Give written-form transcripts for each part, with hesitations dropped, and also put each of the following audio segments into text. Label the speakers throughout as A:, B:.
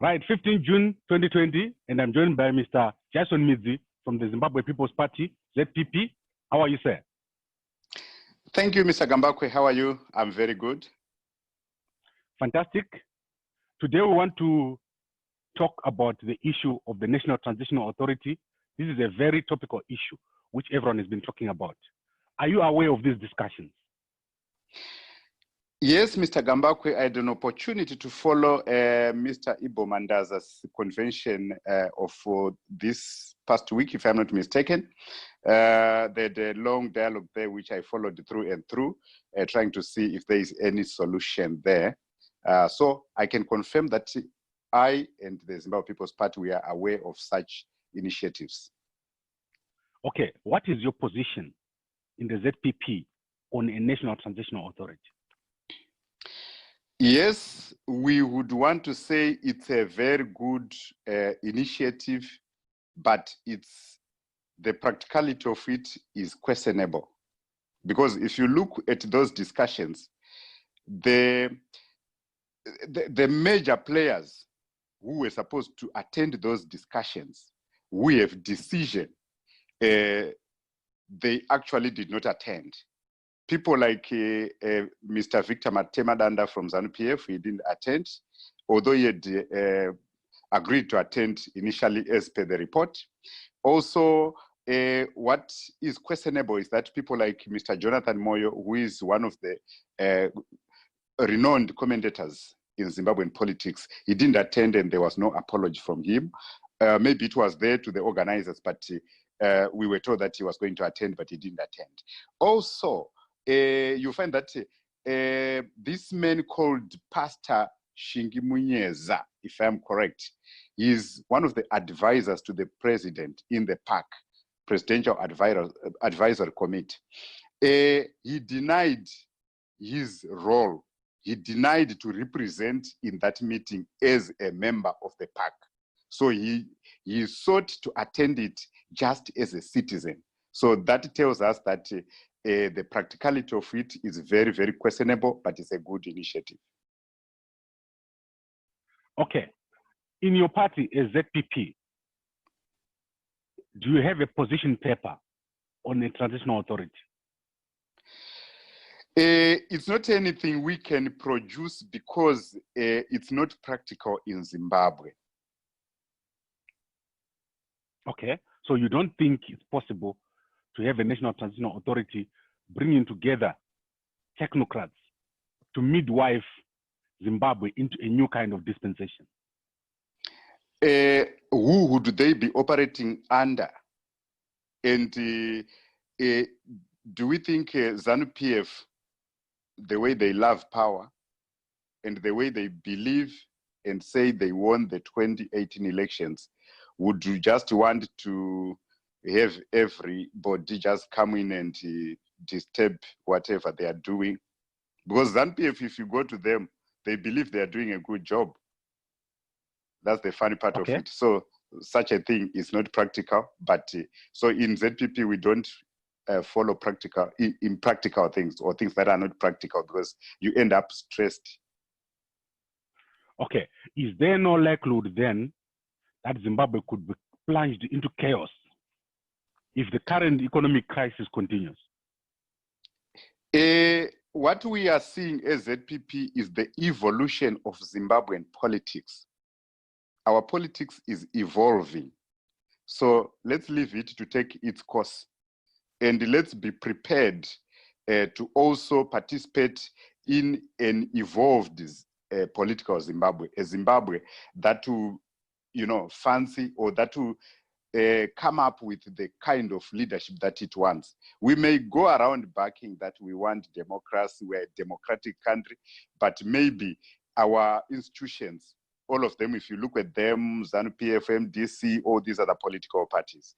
A: Right, 15 June 2020, and I'm joined by Mr. Jaison Midzi from the Zimbabwe People's Party, ZPP. How are you, sir?
B: Thank you, Mr. Gambakwe. How are you? I'm very good.
A: Fantastic. Today we want to talk about the issue of the National Transitional Authority. This is a very topical issue which everyone has been talking about. Are you aware of these discussions?
B: Yes, Mr. Gambakwe, I had an opportunity to follow Mr. Ibo Mandaza's convention of this past week, if I'm not mistaken. They had a long dialogue there, which I followed through and through, trying to see if there is any solution there. So I can confirm that I and the Zimbabwe People's Party, we are aware of such initiatives.
A: Okay, what is your position in the ZPP on a National Transitional Authority?
B: Yes, we would want to say it's a very good initiative, but the practicality of it is questionable. Because if you look at those discussions, the major players who were supposed to attend those discussions, we have decision, they actually did not attend. People like Mr. Victor Matemadanda from ZANU-PF, he didn't attend, although he had agreed to attend initially as per the report. Also, what is questionable is that people like Mr. Jonathan Moyo, who is one of the renowned commentators in Zimbabwean politics, he didn't attend and there was no apology from him. Maybe it was there to the organizers, but we were told that he was going to attend, but he didn't attend. Also, you find that this man called Pastor Shingimunyeza, if I'm correct, is one of the advisors to the president in the PAC, Presidential Advisory Committee. He denied his role. He denied to represent in that meeting as a member of the PAC. So he sought to attend it just as a citizen. So that tells us that the practicality of it is very, very questionable, but it's a good initiative.
A: Okay. In your party, as ZPP, do you have a position paper on a transitional authority?
B: It's not anything we can produce because it's not practical in Zimbabwe.
A: Okay. So you don't think it's possible to have a National Transitional Authority bringing together technocrats to midwife Zimbabwe into a new kind of dispensation?
B: Who would they be operating under? And do we think ZANU-PF, the way they love power and the way they believe and say they won the 2018 elections, would you just want to have everybody just come in and disturb whatever they are doing? Because ZANU-PF, if you go to them, they believe they are doing a good job. That's the funny part of it. So such a thing is not practical. But so in ZPP, we don't follow impractical things or things that are not practical because you end up stressed.
A: Okay. Is there no likelihood then that Zimbabwe could be plunged into chaos if the current economic crisis continues?
B: What we are seeing as ZPP is the evolution of Zimbabwean politics. Our politics is evolving. So let's leave it to take its course. And let's be prepared to also participate in an evolved political Zimbabwe, a Zimbabwe that will, fancy or that will come up with the kind of leadership that it wants. We may go around backing that we want democracy, we're a democratic country, but maybe our institutions, all of them, if you look at them, ZANU-PF, MDC, all these other political parties,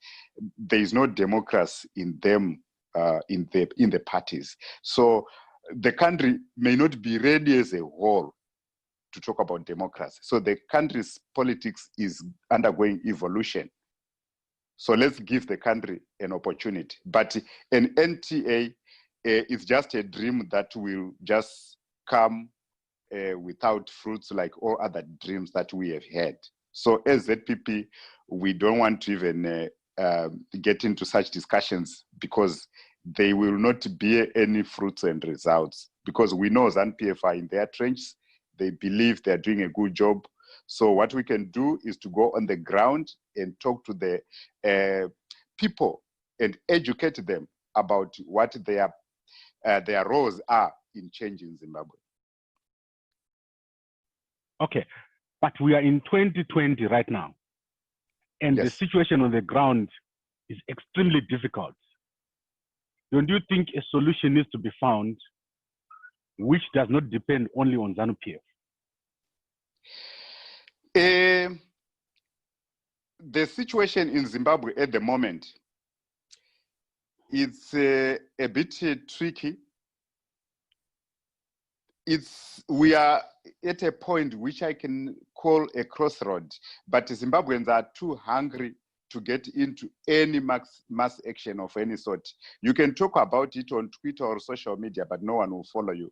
B: there is no democracy in them, in the parties. So the country may not be ready as a whole to talk about democracy. So the country's politics is undergoing evolution. So let's give the country an opportunity. But an NTA is just a dream that will just come without fruits like all other dreams that we have had. So as ZPP, we don't want to even get into such discussions because they will not bear any fruits and results, because we know ZANU-PF are in their trenches. They believe they're doing a good job. So what we can do is to go on the ground and talk to the people and educate them about what their roles are in changing Zimbabwe.
A: Okay, but we are in 2020 right now, and
B: Yes.
A: the situation on the ground is extremely difficult. Don't you think a solution needs to be found which does not depend only on ZANU-PF?
B: The situation in Zimbabwe at the moment, it's a bit tricky. We are at a point which I can call a crossroad, but Zimbabweans are too hungry to get into any mass action of any sort. You can talk about it on Twitter or social media, but no one will follow you.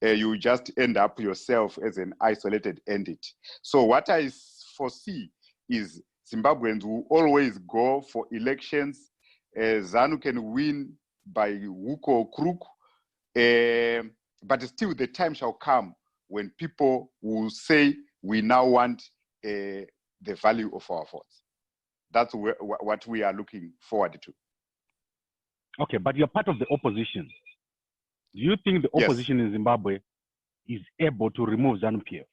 B: You just end up yourself as an isolated entity. So what I foresee is Zimbabweans will always go for elections. ZANU can win by hook or crook, but still the time shall come when people will say, we now want the value of our votes. That's what we are looking forward to.
A: Okay, but you're part of the opposition. Do you think the opposition in Zimbabwe is able to remove ZANU-PF?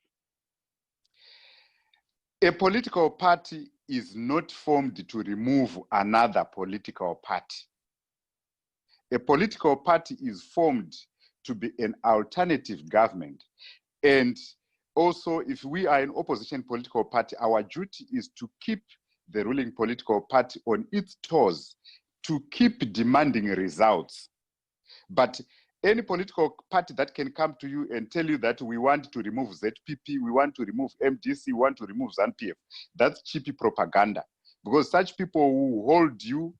B: A political party is not formed to remove another political party. A political party is formed to be an alternative government. And also, if we are an opposition political party, our duty is to keep the ruling political party on its toes, to keep demanding results. But any political party that can come to you and tell you that we want to remove ZPP, we want to remove MDC, we want to remove ZANU-PF, that's cheap propaganda. Because such people who hold you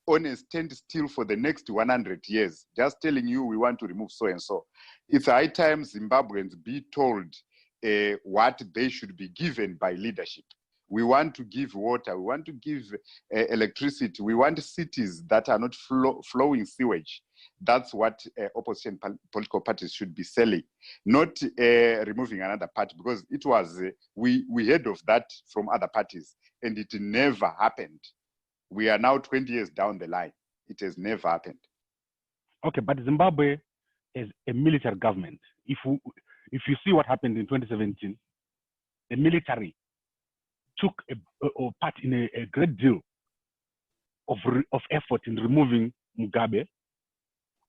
B: on a standstill for the next 100 years, just telling you we want to remove so and so. It's high time Zimbabweans be told what they should be given by leadership. We want to give water, we want to give electricity, we want cities that are not flowing sewage. That's what opposition political parties should be selling, not removing another party, because it was, we heard of that from other parties and it never happened. We are now 20 years down the line. It has never happened. Okay, but Zimbabwe is a military government. If you see what happened in 2017, the military took a part in a great deal of effort in removing Mugabe.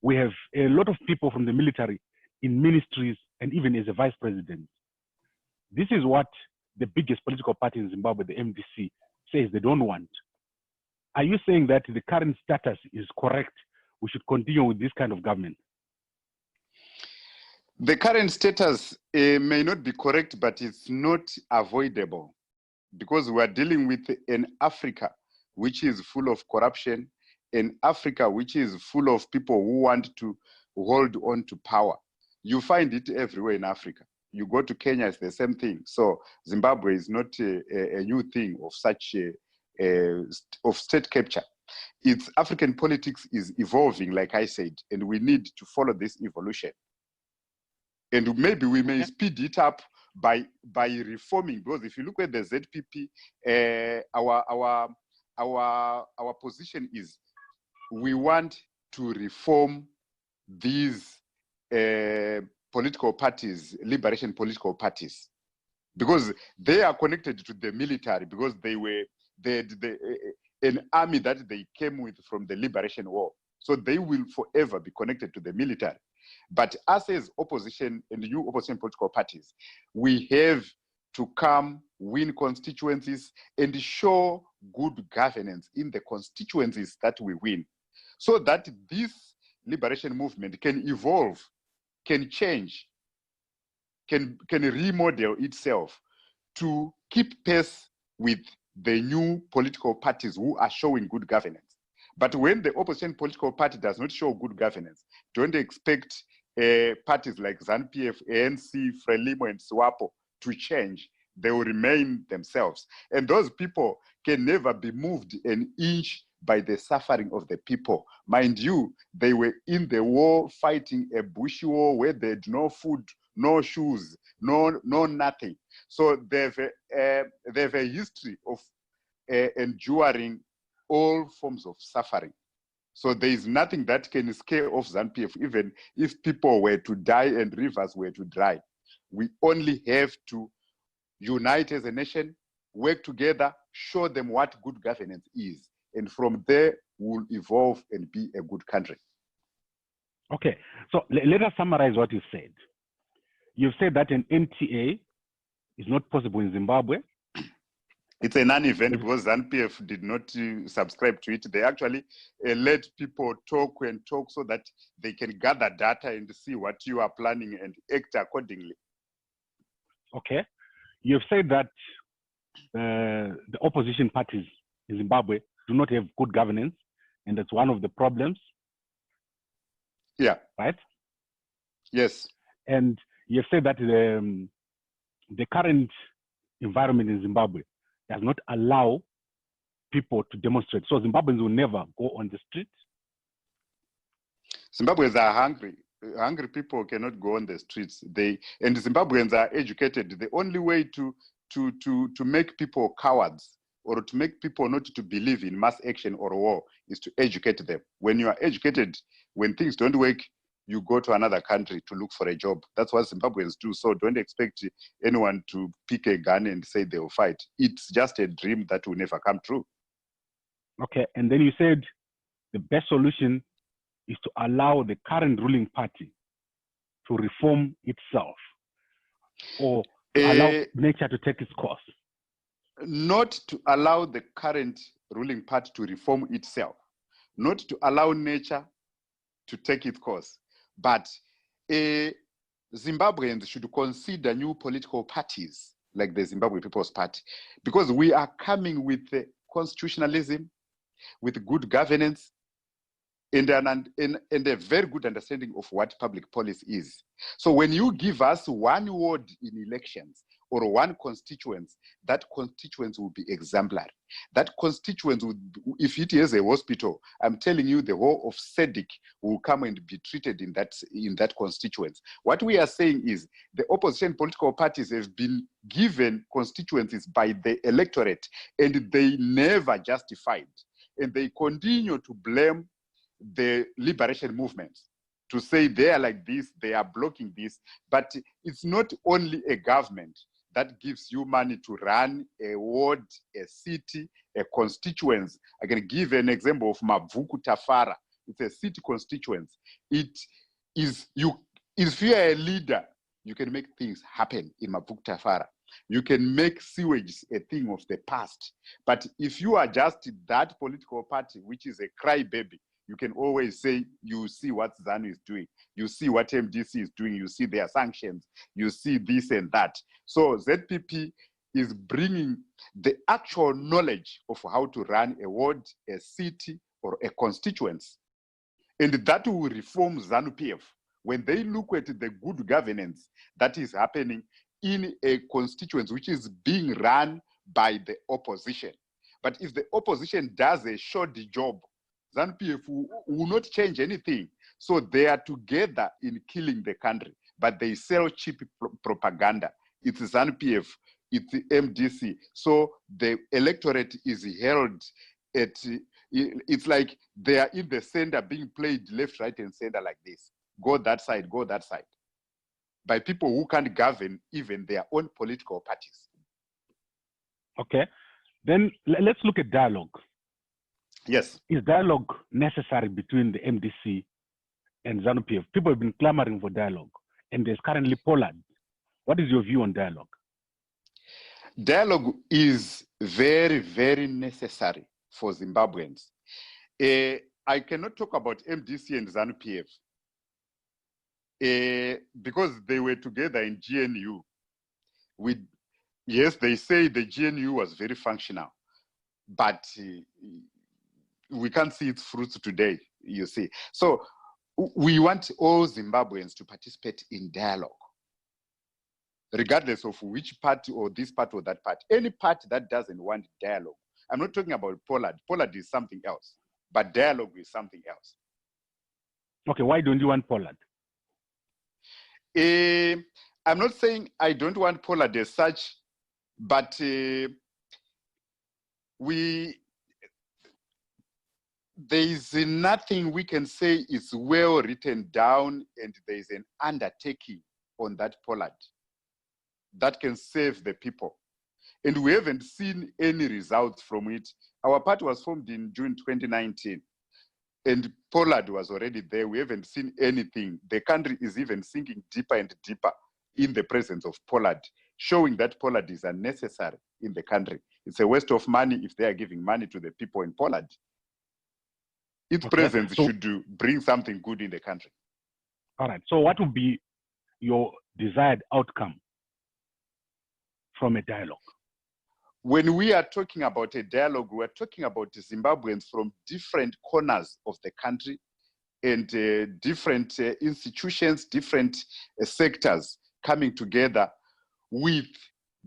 B: We have a lot of people from the military in ministries and even as a vice president. This is what the biggest political party in Zimbabwe, the MDC, says they don't want. Are you saying that the current status is correct? We should continue with this kind of government? The current status may not be correct, but it's not avoidable, because we are dealing with an Africa which is full of corruption, an Africa which is full of people who want to hold on to power. You find it everywhere in Africa. You go to Kenya, it's the same thing. So Zimbabwe is not a new thing of such of state capture. Its African politics is evolving, like I said, and we need to follow this evolution. And maybe we may speed it up by reforming, because if you look at the ZPP, our position is we want to reform these political parties, liberation political parties, because they are connected to the military, because they were an army that they came with from the liberation war. So they will forever be connected to the military. But us as opposition and the new opposition political parties, we have to come, win constituencies, and show good governance in the constituencies that we win, so that this liberation movement can evolve, can change, can remodel itself to keep pace with the new political parties who are showing good governance. But when the opposition political party does not show good governance, don't expect parties like ZANU-PF, ANC, Frelimo, and SWAPO to change, they will remain themselves. And those people can never be moved an inch by the suffering of the people. Mind you, they were in the war fighting a bush war where they had no food, no shoes, no nothing. So they have a history of enduring all forms of suffering. So there is nothing that can scare off ZANU-PF, even if people were to die and rivers were to dry. We only have to unite as a nation, work together, show them what good governance is. And from there, we'll evolve and be a good country.
A: Okay, so let us summarize what you said. You've said that an NTA is not possible in Zimbabwe.
B: It's a non-event because ZANU-PF did not subscribe to it. They actually let people talk and talk so that they can gather data and see what you are planning and act accordingly.
A: Okay. You've said that the opposition parties in Zimbabwe do not have good governance, and that's one of the problems.
B: Yeah.
A: Right?
B: Yes.
A: And you've said that the current environment in Zimbabwe does not allow people to demonstrate. So Zimbabweans will never go on the street.
B: Zimbabweans are hungry. Hungry people cannot go on the streets. And Zimbabweans are educated. The only way to make people cowards or to make people not to believe in mass action or war is to educate them. When you are educated, when things don't work, you go to another country to look for a job. That's what Zimbabweans do. So don't expect anyone to pick a gun and say they will fight. It's just a dream that will never come true.
A: Okay, and then you said the best solution is to allow the current ruling party to reform itself or allow nature to take its course.
B: Not to allow the current ruling party to reform itself, not to allow nature to take its course, but Zimbabweans should consider new political parties like the Zimbabwe People's Party, because we are coming with constitutionalism, with good governance, and a very good understanding of what public policy is. So when you give us one word in elections or one constituency, that constituency will be exemplary. That constituency, if it is a hospital, I'm telling you the whole of SEDIC will come and be treated in that constituency. What we are saying is the opposition political parties have been given constituencies by the electorate and they never justified. And they continue to blame the liberation movements to say they are like this, they are blocking this. But it's not only a government that gives you money to run a ward, a city, a constituency. I can give an example of Mavuku Tafara. It's a city constituency. It is if you are a leader, you can make things happen in Mavuku Tafara. You can make sewage a thing of the past. But if you are just that political party, which is a crybaby, you can always say, you see what ZANU is doing. You see what MDC is doing. You see their sanctions. You see this and that. So ZPP is bringing the actual knowledge of how to run a ward, a city, or a constituency. And that will reform ZANU-PF. When they look at the good governance that is happening in a constituency which is being run by the opposition. But if the opposition does a shoddy job, ZANU-PF will not change anything. So they are together in killing the country, but they sell cheap propaganda. It's ZANU-PF, it's MDC. So the electorate is held at, it's like they are in the center being played left, right, and center like this. Go that side, go that side. By people who can't govern even their own political parties.
A: Okay, then let's look at dialogue.
B: Yes.
A: Is dialogue necessary between the MDC and ZANU-PF? People have been clamoring for dialogue, and there's currently Poland. What is your view on dialogue?
B: Dialogue is very, very necessary for Zimbabweans. I cannot talk about MDC and ZANU-PF because they were together in GNU. Yes, they say the GNU was very functional, but we can't see its fruits today, you see. So we want all Zimbabweans to participate in dialogue, regardless of which party or this part or that part. Any party that doesn't want dialogue, I'm not talking about Pollard. Pollard is something else, but dialogue is something else.
A: Okay, why don't you want Pollard?
B: I'm not saying I don't want Pollard as such, but there is nothing we can say is well written down, and there is an undertaking on that Pollard that can save the people. And we haven't seen any results from it. Our party was formed in June 2019, and Pollard was already there. We haven't seen anything. The country is even sinking deeper and deeper in the presence of Pollard, showing that Pollard is unnecessary in the country. It's a waste of money if they are giving money to the people in Pollard. Its presence should bring something good in the country.
A: All right. So what would be your desired outcome from a dialogue?
B: When we are talking about a dialogue, we are talking about Zimbabweans from different corners of the country and different institutions, different sectors coming together with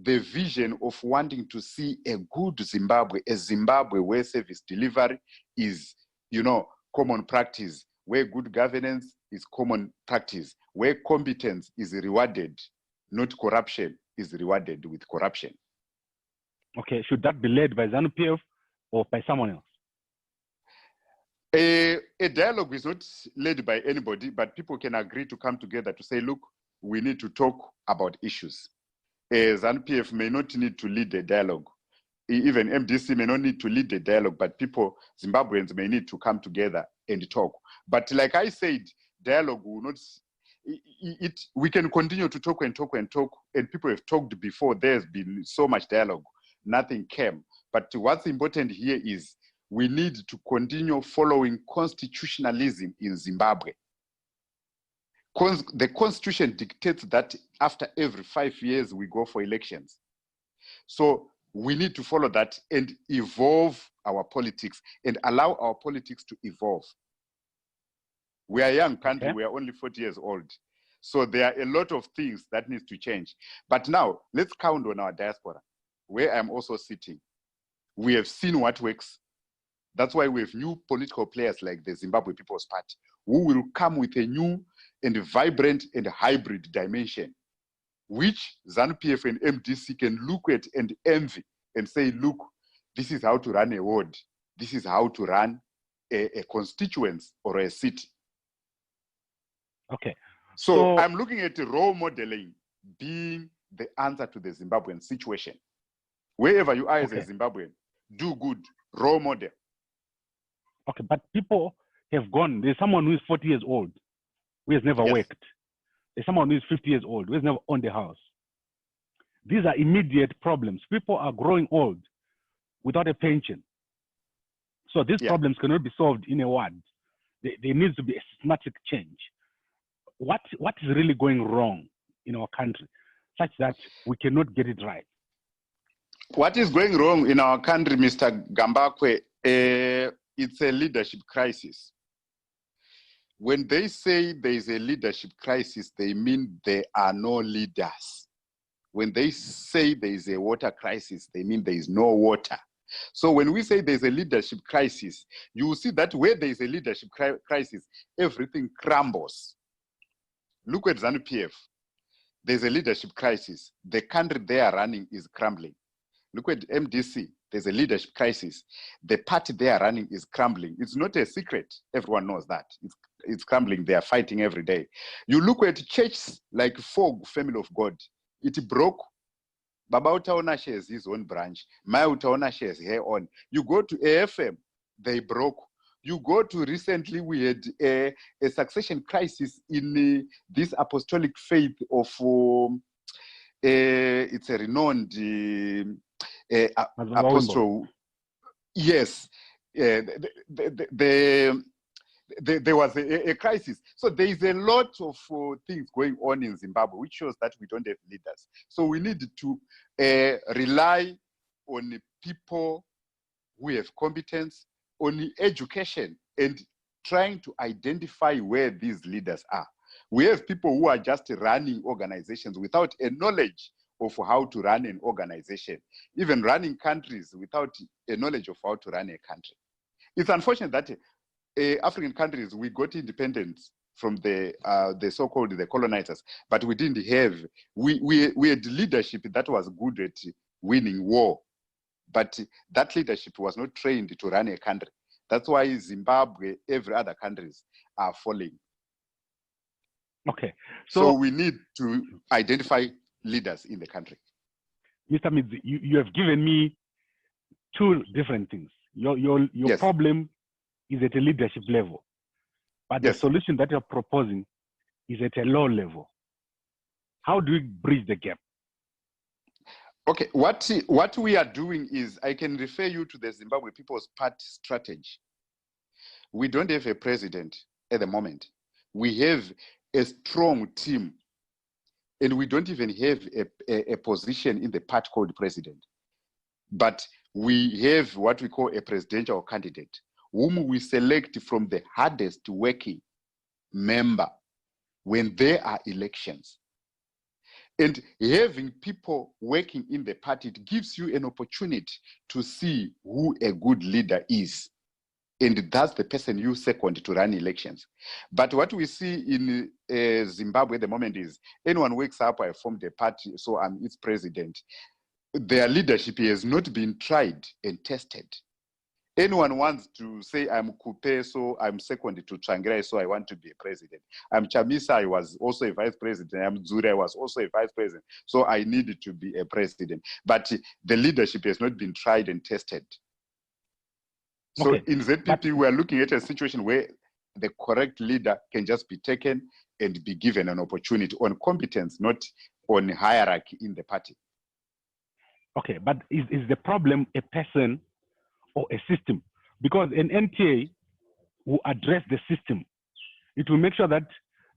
B: the vision of wanting to see a good Zimbabwe, a Zimbabwe where service delivery is, common practice, where good governance is common practice, where competence is rewarded, not corruption is rewarded with corruption.
A: Okay, should that be led by ZANU-PF or by someone else?
B: A dialogue is not led by anybody, but people can agree to come together to say, look, we need to talk about issues. ZANU-PF may not need to lead a dialogue. Even MDC may not need to lead the dialogue, but people, Zimbabweans, may need to come together and talk. But like I said, dialogue will not, we can continue to talk and talk and talk, and people have talked before. There's been so much dialogue, nothing came. But what's important here is we need to continue following constitutionalism in Zimbabwe. The constitution dictates that after every 5 years, we go for elections. So we need to follow that and evolve our politics and allow our politics to evolve. We are a young country, we are only 40 years old. So there are a lot of things that need to change. But now, let's count on our diaspora, where I'm also sitting. We have seen what works. That's why we have new political players like the Zimbabwe People's Party, who will come with a new and vibrant and hybrid dimension, which ZANU-PF and MDC can look at and envy and say, look, this is how to run a ward. This is how to run a constituency or a city.
A: Okay.
B: So I'm looking at role modeling being the answer to the Zimbabwean situation. Wherever you are as a Zimbabwean, do good, role model.
A: Okay, but people have gone. There's someone who is 40 years old, who has never worked. There's someone who is 50 years old, who has never owned a house. These are immediate problems. People are growing old without a pension. So these problems cannot be solved in a ward. There needs to be a systematic change. What is really going wrong in our country such that we cannot get it right?
B: What is going wrong in our country, Mr. Gambakwe, it's a leadership crisis. When they say there is a leadership crisis, they mean there are no leaders. When they say there is a water crisis, they mean there is no water. So when we say there's a leadership crisis, you will see that where there is a leadership crisis, everything crumbles. Look at ZANU-PF. There's a leadership crisis. The country they are running is crumbling. Look at MDC. There's a leadership crisis. The party they are running is crumbling. It's not a secret. Everyone knows that. It's crumbling. They are fighting every day. You look at churches like Fog, Family of God. It broke. Baba Utaona shares his own branch. Maya Utaona shares her own. You go to AFM, they broke. You go to recently, we had a succession crisis in this apostolic faith of, it's a renowned apostle. Yes, there was a crisis. So there is a lot of things going on in Zimbabwe, which shows that we don't have leaders. So we need to rely on people who have competence, on education, and trying to identify where these leaders are. We have people who are just running organizations without a knowledge of how to run an organization, even running countries without a knowledge of how to run a country. It's unfortunate that African countries, we got independence from the so-called the colonizers, but we didn't have, we had leadership that was good at winning war, but that leadership was not trained to run a country. That's why Zimbabwe, every other countries are falling.
A: Okay.
B: So we need to identify leaders in the country.
A: Mr. Midzi, you have given me two different things. Your
B: Yes.
A: problem is at a leadership level, but
B: Yes.
A: the solution that you're proposing is at a low level. How do we bridge the gap?
B: Okay, what we are doing is, I can refer you to the Zimbabwe People's Party strategy. We don't have a president at the moment. We have a strong team, and we don't even have a position in the party called president. But we have what we call a presidential candidate, whom we select from the hardest working member when there are elections. And having people working in the party, it gives you an opportunity to see who a good leader is. And that's the person you second to run elections. But what we see in Zimbabwe at the moment is, anyone wakes up, I formed a party, so I'm its president. Their leadership has not been tried and tested. Anyone wants to say, I'm Kupe, so I'm second to Tsvangirai, so I want to be a president. I'm Chamisa, I was also a vice president. I'm Dzuri, I was also a vice president. So I needed to be a president. But the leadership has not been tried and tested. So
A: Okay.
B: in ZPP, we are looking at a situation where the correct leader can just be taken and be given an opportunity on competence, not on hierarchy in the party.
A: Okay, but is the problem a person or a system? Because an NTA will address the system. It will make sure that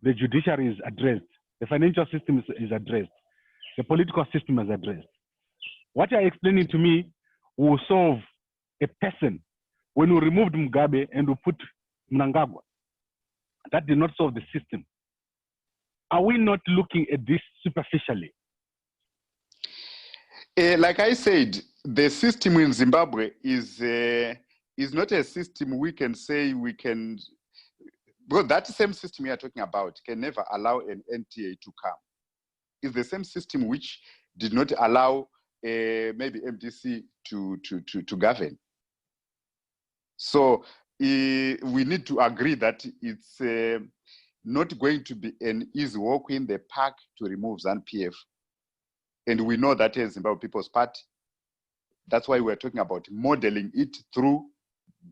A: the judiciary is addressed, the financial system is addressed, the political system is addressed. What you're explaining to me will solve a person. When we removed Mugabe and we put Mnangagwa, that did not solve the system. Are we not looking at this superficially?
B: Like I said, the system in Zimbabwe is not a system we can say we can, because that same system you are talking about can never allow an NTA to come. It's the same system which did not allow maybe MDC to govern. So we need to agree that it's not going to be an easy walk in the park to remove ZANU-PF. And we know that as Zimbabwe People's Party, that's why we're talking about modeling it through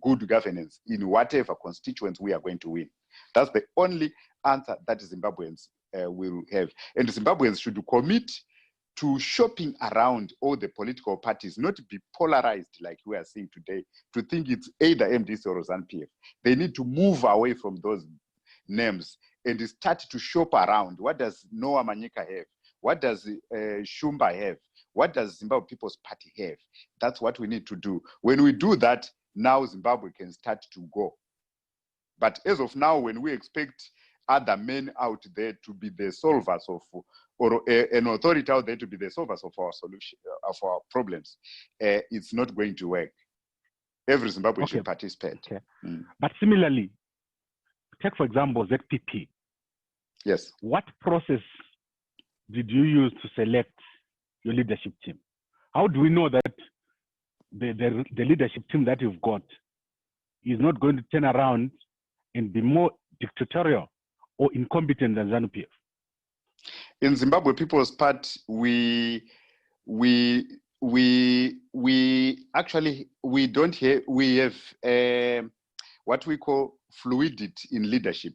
B: good governance in whatever constituents we are going to win. That's the only answer that Zimbabweans will have. And Zimbabweans should commit to shopping around all the political parties, not to be polarized like we are seeing today, to think it's either MDC or ZANU-PF. They need to move away from those names and start to shop around. What does Noah Manyika have? What does Shumba have? What does Zimbabwe People's Party have? That's what we need to do. When we do that, now Zimbabwe can start to go. But as of now, when we expect other men out there to be the solvers of, or an authority out there to be the solvers of our solution, of our problems, it's not going to work. Every Zimbabwean should participate.
A: Okay. But similarly, take for example ZPP.
B: Yes.
A: What process did you use to select your leadership team? How do we know that the leadership team that you've got is not going to turn around and be more dictatorial or incompetent than ZANU-PF?
B: In Zimbabwe People's Party, we have what we call fluidity in leadership.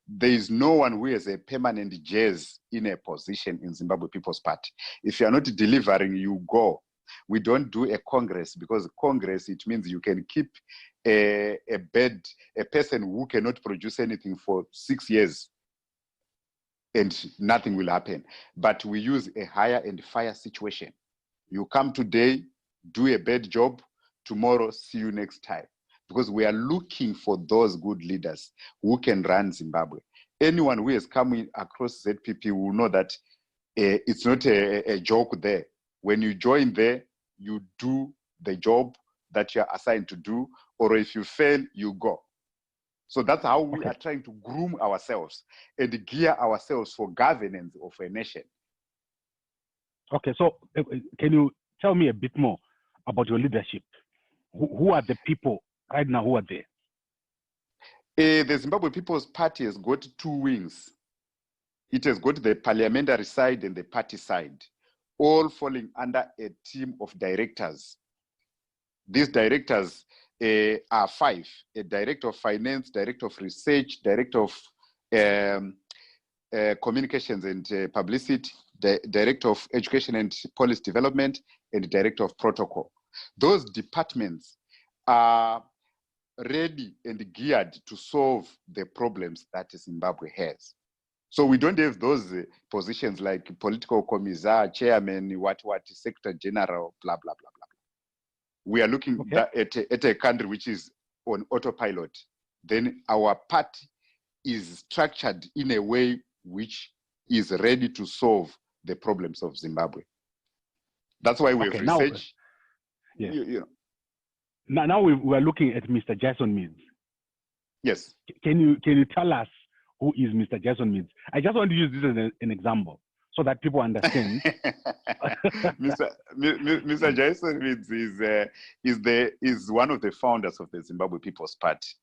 B: There is no one who has a permanent jazz in a position in Zimbabwe People's Party. If you are not delivering, you go. We don't do a Congress, because Congress, it means you can keep a person who cannot produce anything for 6 years and nothing will happen. But we use a hire and fire situation. You come today, do a bad job, tomorrow, see you next time. because we are looking for those good leaders who can run Zimbabwe. Anyone who has come in across ZPP will know that it's not a joke there. When you join there, you do the job that you're assigned to do, or if you fail, you go. So that's how we are trying to groom ourselves and gear ourselves for governance of a nation.
A: Okay, so can you tell me a bit more about your leadership? Who are the people right now who are there?
B: The Zimbabwe People's Party has got two wings. It has got the parliamentary side and the party side, all falling under a team of directors. These directors are five: a director of finance, director of research, director of communications and publicity, the director of education and policy development, and director of protocol. Those departments are ready and geared to solve the problems that Zimbabwe has. So we don't have those positions like political commissar, chairman, what, secretary general, blah, blah, blah, blah. We are looking at a country which is on autopilot. Then our party is structured in a way which is ready to solve the problems of Zimbabwe. That's why we have researched.
A: Now we are looking at Mr. Jaison Midzi.
B: Yes.
A: Can you tell us who is Mr. Jaison Midzi? I just want to use this as an example so that people understand.
B: Mr. Jaison Midzi is one of the founders of the Zimbabwe People's Party.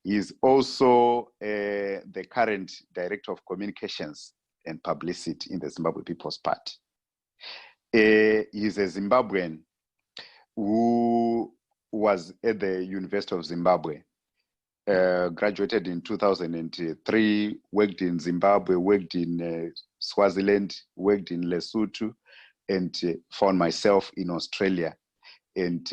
B: He is also the current director of communications and publicity in the Zimbabwe People's Party. He is a Zimbabwean who was at the University of Zimbabwe, graduated in 2003, worked in Zimbabwe, worked in Swaziland, worked in Lesotho, and found myself in Australia, and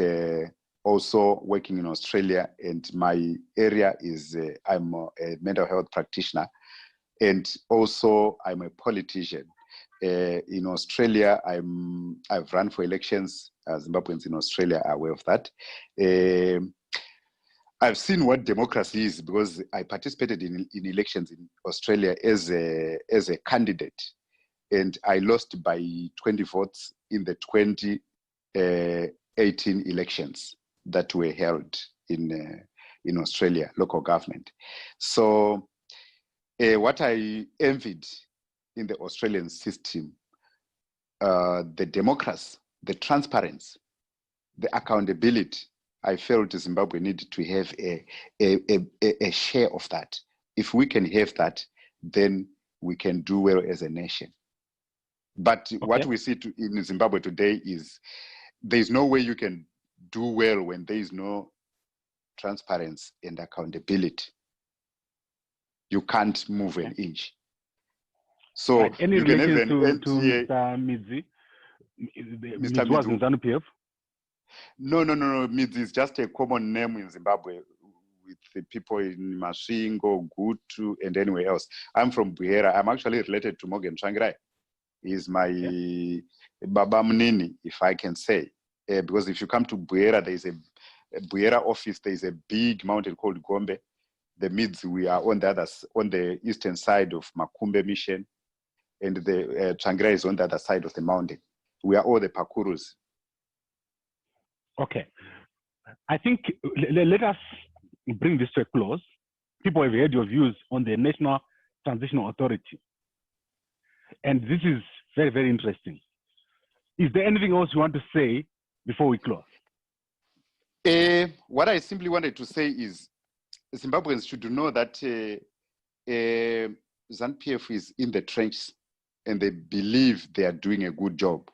B: also working in Australia. And my area is, I'm a mental health practitioner, and also I'm a politician. In Australia, I've run for elections. Zimbabweans in Australia are aware of that. I've seen what democracy is because I participated in elections in Australia as a candidate, and I lost by 20 votes in the 2018 elections that were held in Australia, local government. So what I envied in the Australian system, the democracy, the transparency, the accountability, I felt Zimbabwe needed to have a share of that. If we can have that, then we can do well as a nation. But what we see in Zimbabwe today is there's no way you can do well when there is no transparency and accountability. You can't move an inch. So
A: any
B: you can
A: relation
B: have
A: to Mr. Midzi? Mr. was in ZANU-PF?
B: No. Midzi is just a common name in Zimbabwe with the people in Masvingo, Gutu, and anywhere else. I'm from Buhera. I'm actually related to Morgan Tsvangirai. He's my Baba Mnini, if I can say. Because if you come to Buhera, there is a Buhera office. There is a big mountain called Gombe. The Midzi, we are on the eastern side of Makumbe Mission, and the Tsvangirai is on the other side of the mountain. We are all the Pakurus.
A: Okay. I think let us bring this to a close. People have heard your views on the National Transitional Authority. And this is very, very interesting. Is there anything else you want to say before we close?
B: What I simply wanted to say is Zimbabweans should know that ZANU-PF is in the trenches and they believe they are doing a good job.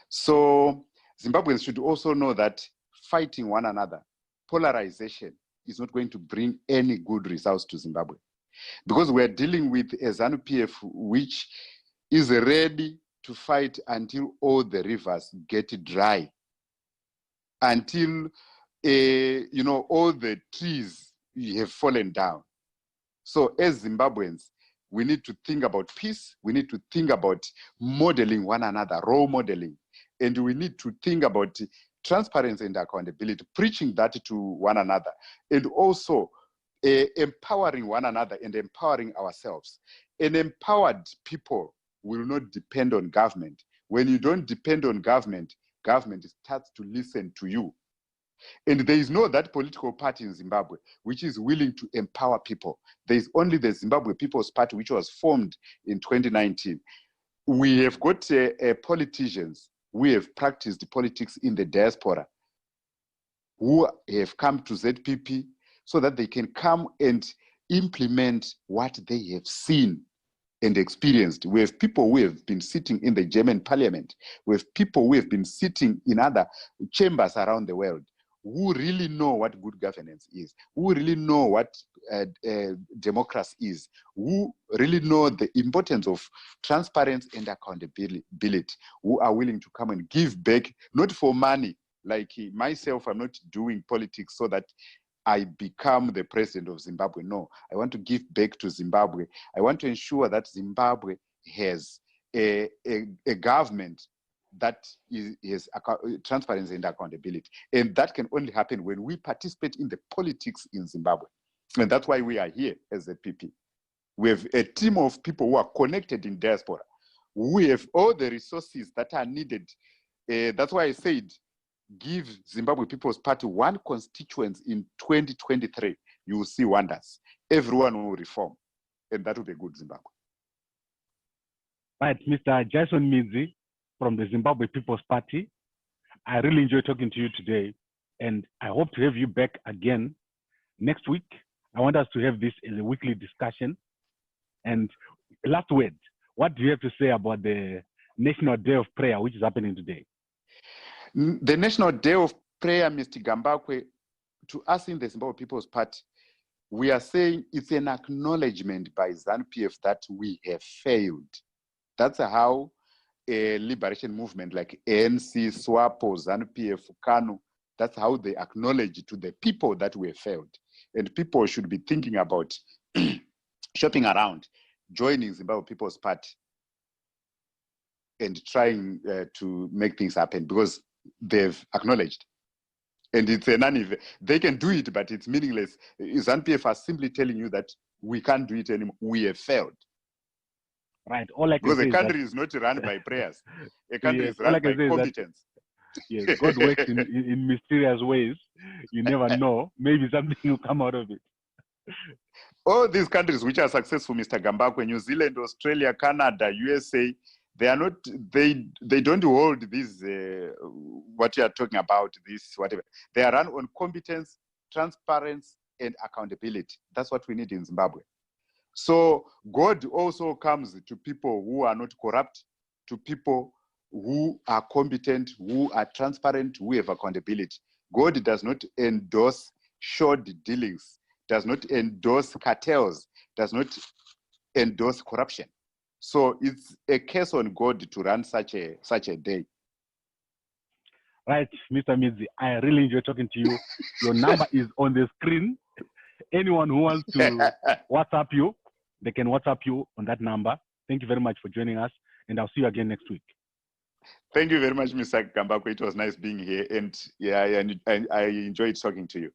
B: So Zimbabweans should also know that fighting one another, polarization, is not going to bring any good results to Zimbabwe. Because we are dealing with a ZANU-PF which is ready to fight until all the rivers get dry, until all the trees have fallen down. So as Zimbabweans, we need to think about peace. We need to think about modeling one another, role modeling. And we need to think about transparency and accountability, preaching that to one another, and also empowering one another and empowering ourselves. An empowered people will not depend on government. When you don't depend on government, government starts to listen to you. And there is no that political party in Zimbabwe which is willing to empower people. There is only the Zimbabwe People's Party, which was formed in 2019. We have got politicians who have practiced politics in the diaspora, who have come to ZPP so that they can come and implement what they have seen and experienced. We have people who have been sitting in the German parliament. We have people who have been sitting in other chambers around the world, who really know what good governance is, who really know what democracy is, who really know the importance of transparency and accountability, who are willing to come and give back, not for money. Like myself, I'm not doing politics so that I become the president of Zimbabwe. No, I want to give back to Zimbabwe. I want to ensure that Zimbabwe has a government that is transparency and accountability. And that can only happen when we participate in the politics in Zimbabwe. And that's why we are here as a PP. We have a team of people who are connected in diaspora. We have all the resources that are needed. That's why I said, give Zimbabwe People's Party one constituency in 2023. You will see wonders. Everyone will reform. And that will be good Zimbabwe.
A: Right, Mr. Jaison Midzi from the Zimbabwe People's Party. I really enjoyed talking to you today, and I hope to have you back again next week. I want us to have this as a weekly discussion. And last word, what do you have to say about the National Day of Prayer, which is happening today?
B: The National Day of Prayer, Mr. Gambakwe, to us in the Zimbabwe People's Party, we are saying it's an acknowledgement by ZANU-PF that we have failed. That's how a liberation movement like ANC, SWAPO, ZANU-PF, KANU, that's how they acknowledge to the people that we have failed. And people should be thinking about shopping around, joining Zimbabwe People's Party, and trying to make things happen because they've acknowledged. And it's a non-event. They can do it, but it's meaningless. ZANU-PF are simply telling you that we can't do it anymore. We have failed.
A: Right. All I can
B: because
A: say
B: a country
A: is
B: not run by prayers. A country
A: yes,
B: is run by competence.
A: Yes, God works in mysterious ways. You never know. Maybe something will come out of it.
B: All these countries which are successful, Mr. Gambakwe, New Zealand, Australia, Canada, USA, they are not. They don't hold this. What you are talking about, this whatever. They are run on competence, transparency, and accountability. That's what we need in Zimbabwe. So God also comes to people who are not corrupt, to people who are competent, who are transparent, who have accountability. God does not endorse short dealings, does not endorse cartels, does not endorse corruption. So it's a case on God to run such a day.
A: Right, Mr. Midzi, I really enjoy talking to you. Your number is on the screen. Anyone who wants to WhatsApp you, they can WhatsApp you on that number. Thank you very much for joining us, and I'll see you again next week.
B: Thank you very much, Mr. Gambakwe. It was nice being here, and yeah, I enjoyed talking to you.